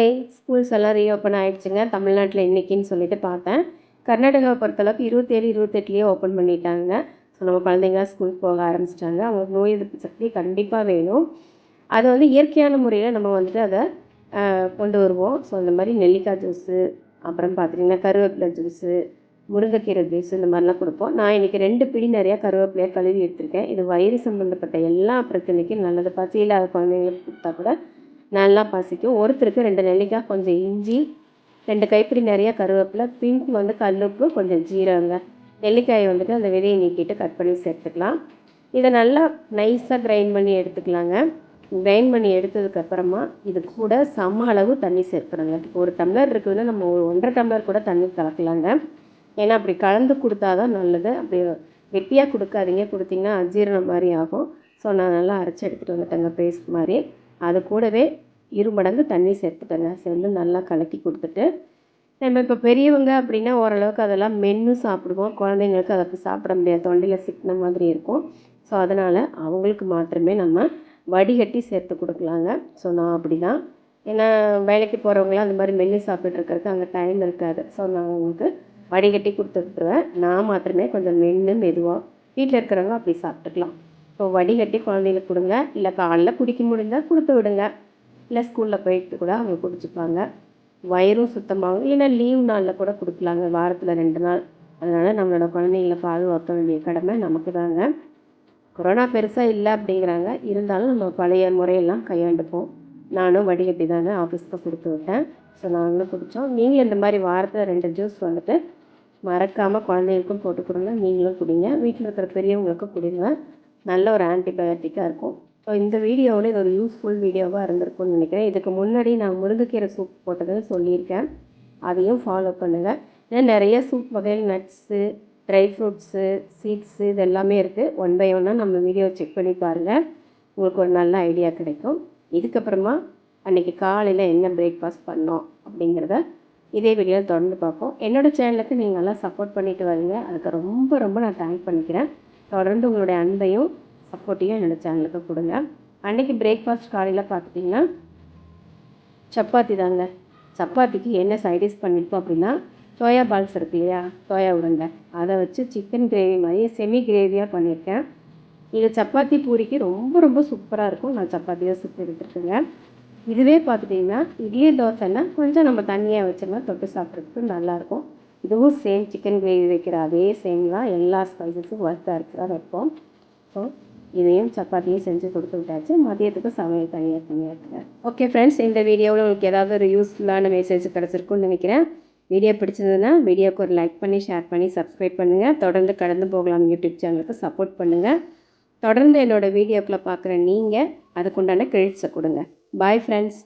Hi, schools எல்லாம் reopen ஆகிடுச்சுங்க தமிழ்நாட்டில் இன்றைக்கின்னு சொல்லிட்டு பார்த்தேன். கர்நாடகாவை பொறுத்தளவுக்கு 27, 28லேயே ஓப்பன் பண்ணிட்டாங்க. ஸோ நம்ம குழந்தைங்களாம் ஸ்கூலுக்கு போக ஆரம்பிச்சிட்டாங்க. அவங்களுக்கு நோய் எதிர்ப்பு சக்தி கண்டிப்பாக வேணும். அது இயற்கையான முறையில் நம்ம அதை கொண்டு வருவோம். ஸோ இந்த மாதிரி நெல்லிக்காய் ஜூஸு, அப்புறம் பார்த்திங்கன்னா கருவேப்பிலை ஜூஸு, முருங்கைக்கீரை ஜூஸு இந்த மாதிரிலாம் கொடுப்போம். நான் இன்றைக்கி 2 பிடி நிறையா கருவேப்பிலையாக கழுவி எடுத்திருக்கேன். இது வயிறு சம்மந்தப்பட்ட எல்லா பிரச்சனைக்கும் நல்லது. பசியில்லாத குழந்தைங்களுக்கு கொடுத்தா கூட நல்லா பசிக்கும். ஒருத்தருக்கு 2 நெல்லிக்காய், கொஞ்சம் இஞ்சி, 2 கைப்பிடி நிறையா கருவேப்பிலை, பிங்க் கல்லுப்பு, கொஞ்சம் ஜீரகங்க. நெல்லிக்காயை அந்த விதையை நீக்கிட்டு கட் பண்ணி சேர்த்துக்கலாம். இதை நல்லா நைஸாக கிரைண்ட் பண்ணி எடுத்துக்கலாங்க. கிரைண்ட் பண்ணி எடுத்ததுக்கப்புறமா இது கூட சம அளவு தண்ணி சேர்த்துறோங்க. ஒரு டம்ளர் இருக்குதுன்னா நம்ம ஒரு 1.5 டம்ளர் கூட தண்ணி கலக்கலாங்க. ஏன்னா அப்படி கலந்து கொடுத்தா தான் நல்லது. அப்படி கெட்டியாக கொடுக்காதீங்க, கொடுத்திங்கன்னா அஜீரணம் மாதிரி ஆகும். ஸோ நான் நல்லா அரைச்சி எடுத்துகிட்டு வந்துட்டேங்க பேஸ்ட் மாதிரி. அது கூடவே 2 மடங்கு தண்ணி சேர்த்துட்டேங்க. சேர்ந்து நல்லா கலக்கி கொடுத்துட்டு, நம்ம இப்போ பெரியவங்க அப்படின்னா ஓரளவுக்கு அதெல்லாம் மென்று சாப்பிடுவோம். குழந்தைங்களுக்கு அதை சாப்பிட முடியாது, தொண்டையில் சிக்கின மாதிரி இருக்கும். ஸோ அதனால் அவங்களுக்கு மாத்திரமே நம்ம வடிகட்டி சேர்த்து கொடுக்கலாங்க. ஸோ நான் அப்படி தான், ஏன்னா வேலைக்கு போகிறவங்களாம் அந்த மாதிரி மென்று சாப்பிட்டுருக்கிறதுக்கு அங்கே டைம் இருக்காது. ஸோ நான் அவங்களுக்கு வடிகட்டி கொடுத்துட்ருவேன். நான் மாத்திரமே கொஞ்சம் மென்று மெதுவாக, வீட்டில் இருக்கிறவங்க அப்படி சாப்பிட்டுக்கலாம். ஸோ வடிகட்டி குழந்தைங்களுக்கு கொடுங்க. இல்லை காலைல குடிக்க முடிஞ்சால் கொடுத்து விடுங்க. இல்லை ஸ்கூலில் போயிட்டு கூட அவங்க குடிச்சிப்பாங்க. வயிறும் சுத்தமாகும். இல்லைன்னா லீவ் நாளில் கூட கொடுக்கலாங்க, வாரத்தில் 2 நாள். அதனால் நம்மளோட குழந்தைங்களை பாதுகாக்க வேண்டிய கடமை நமக்கு தாங்க. கொரோனா பெருசாக இல்லை அப்படிங்கிறாங்க, இருந்தாலும் நம்ம பழைய முறையெல்லாம் கையாண்டுப்போம். நானும் வடிகட்டி தாங்க ஆஃபீஸ்க்கு கொடுத்து விட்டேன். ஸோ நாங்களும் குடித்தோம். நீங்களும் இந்த மாதிரி வாரத்தில் 2 ஜூஸ் மறக்காமல் குழந்தைங்களுக்கும் போட்டு கொடுங்க, நீங்களும் குடிங்க. வீட்டில் இருக்கிற பெரியவங்களுக்கும் குடிங்க. நல்ல ஒரு ஆன்டிபயோட்டிக்காக இருக்கும். ஸோ இந்த வீடியோவில் இது ஒரு யூஸ்ஃபுல் வீடியோவாக இருந்திருக்கும்னு நினைக்கிறேன். இதுக்கு முன்னாடி நான் முருங்கைக்கீரை சூப் போட்டதுன்னு சொல்லியிருக்கேன். அதையும் ஃபாலோ பண்ணுங்கள். ஏன்னா நிறைய சூப் வகையில் நட்ஸு, ட்ரை ஃப்ரூட்ஸு, சீட்ஸு இது எல்லாமே இருக்குது. ஒன் பை ஒன்னாக நம்ம வீடியோ செக் பண்ணி பாருங்கள். உங்களுக்கு ஒரு நல்ல ஐடியா கிடைக்கும். இதுக்கப்புறமா அன்றைக்கி காலையில் என்ன பிரேக்ஃபாஸ்ட் பண்ணோம் அப்படிங்கிறத இதே வீடியோவில் தொடர்ந்து பார்ப்போம். என்னோடய சேனலுக்கு நீங்கள் நல்லா சப்போர்ட் பண்ணிட்டு வரீங்க. அதுக்கு ரொம்ப ரொம்ப நான் தேங்க் பண்ணிக்கிறேன். தொடர்ந்து உங்களுடைய அன்பையும் சப்போர்ட்டையும் என்னோடய சேனலுக்கு கொடுங்க. அன்றைக்கி பிரேக்ஃபாஸ்ட் காலையில் பார்த்துட்டிங்கன்னா சப்பாத்தி தாங்க. சப்பாத்திக்கு என்ன சைடிஷ் பண்ணியிருப்போம் அப்படின்னா, சோயா பால்ஸ் இருக்கு இல்லையா, சோயா உருண்டை, அதை வச்சு சிக்கன் கிரேவி மாதிரி செமி கிரேவியாக பண்ணியிருக்கேன். இது சப்பாத்தி பூரிக்கு ரொம்ப ரொம்ப சூப்பராக இருக்கும். நான் சப்பாத்தியாக சுற்றி எடுத்துருக்கேங்க. இதுவே பார்த்துட்டிங்கன்னா இட்லி தோசைன்னா கொஞ்சம் நம்ம தண்ணியாக வச்சோம்னா தொட்டு சாப்பிட்றதுக்கு நல்லாயிருக்கும். இதுவும் சேம் சிக்கன் கிரேவி வைக்கிற அதே சேம் தான், எல்லா ஸ்பைசஸும் வறுத்து அரைச்சி தான் வைப்போம். ஸோ இதையும் சப்பாத்தியும் செஞ்சு கொடுத்து விட்டாச்சு. மதியத்துக்கு சமையல் தனியாக இருக்குங்க. ஓகே ஃப்ரெண்ட்ஸ், இந்த வீடியோவில் உங்களுக்கு ஏதாவது ஒரு யூஸ்ஃபுல்லான மெசேஜ் கிடச்சிருக்குன்னு நினைக்கிறேன். வீடியோ பிடிச்சதுன்னா வீடியோவுக்கு ஒரு லைக் பண்ணி, ஷேர் பண்ணி, சப்ஸ்கிரைப் பண்ணுங்கள். தொடர்ந்து கடந்து போகலாம் யூடியூப் சேனலுக்கு சப்போர்ட் பண்ணுங்கள். தொடர்ந்து என்னோடய வீடியோக்களை பார்க்குற நீங்கள் அதுக்குண்டான கிரெடிட்ஸை கொடுங்க. Bye friends.